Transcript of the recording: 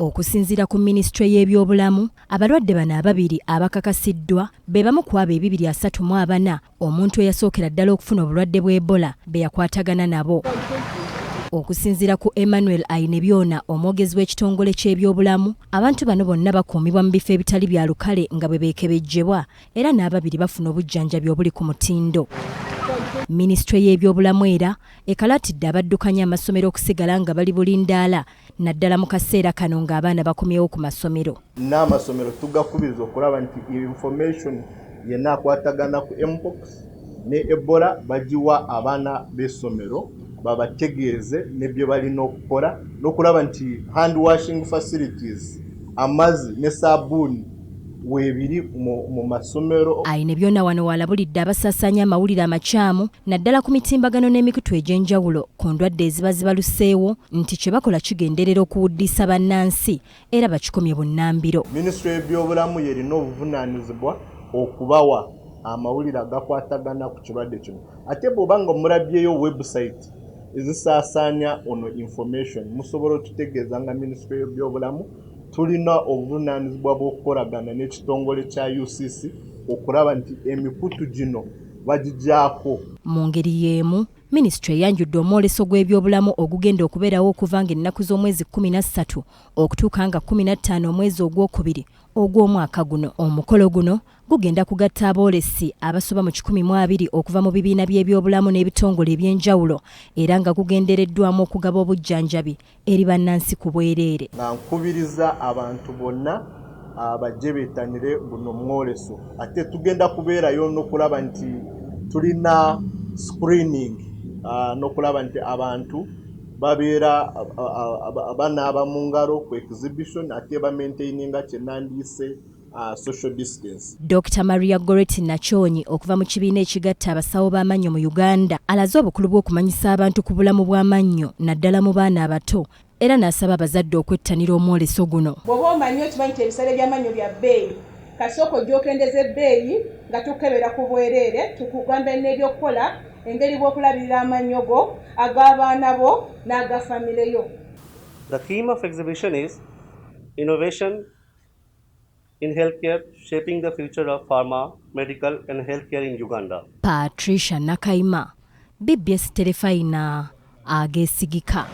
Okusinziira ku minisitule y'ebyobulamu, abalwadde bano ababiri abakakasiddwa be bamu ku abo 234 omuntu eyasookera ddala okufuna obulwadde bwa Ebola be yakwatagana nabo. Okusinziira ku Emmanuel Ainebyona, omwogezi w'ekitongole ky'ebyobulamu, abantu bano bonna bakuumibwa mu bifo ebitali bya lukale nga bwe beekebejjebwa era n'ababiri bafuna obujjanjabi obuli ku mutindo. Minisitule y'ebyobulamu era ekalaatidde abaddukanya amasomero okusigala nga bali bulindaala naddala mu kaseera kano ng'abaana bakomyewo ku masomero. N'amasomero tugakubiriza okulaba nti information yenna akwatagana ku mpox ne Ebola bagiwa abaana b'essomero babategeeze nebyo balina okukola n'okulaba nti hand washing facilities, amazzi ne sabbuuni weebiri mu masomero. Ainebyona wano walabulidde abasaasaanya amawulire amakyamu naddala ku mitimbagano n'emikutu egy'enjawulo ku ndwadde eziba zibaluseewo nti kye bakola kigenderera okuwuddisa bannansi era bakikomye bunnambiro. Minisitule y'ebyobulamu yerina obuvunaanyizibwa okubawa amawulire agakwatagana ku kirwadde kino. Ate bw'oba nga mulabyeyo website ezisaasaanya ono information musobola otutegeeza nga minisitule y'ebyobulamu tulina obuvunaanyizibwa bw'okukolagana n'ekitongole kya UCC okulaba nti emikutu gino bagigyako. Mu ngeri y'emu, minisitule eyanjudde omwoleso gw'ebyobulamu ogugenda okubeerawo okuva ng'ennaku z'omwezi 13 okutuuka nga 15 omwezi ogwokubiri ogw'omwaka guno. Omukolo guno gugenda kugatta aboolesi abasoba mu 120 okuva mu bibiina by'ebyobulamu n'ebitongole eby'enjawulo era nga gugendereddwamu okugaba obujjanjabi eri bannansi ku bwereere. Nga nkubiriza abantu bonna bajje beetanire buno mwoleso. Ate tugenda kubeerayo n'okulaba nti tulina screening n'okulaba nti abantu babeera banaaba mu ngalo ku exhibition ate bamaintaininga kyenandiyise social distance. Dr. Maria Goretti Nachonyi okuva mu kibiina ekigatta abasawo b'amannyo mu Uganda alaze obukulu bw'okumanyisa abantu ku bulamu bw'amannyo naddala mu baana abato era n'asaba abazadde okwettanira omwoleso guno. Bw'oba omanyi okimanyi nti ebisale by'amannyo bya bbeeyi kasooka ojja okendeza ebbeeyi nga tukebera ku bwereere tukugamba n'ebyokukola engeri bw'okulabirira amannyo go ag'abaana bo n'aga famire yo. The theme of exhibition is Innovation in Healthcare, Shaping the Future of Pharma, Medical and Healthcare in Uganda. Patricia Nakaima, BBS Telefaina, agesigika.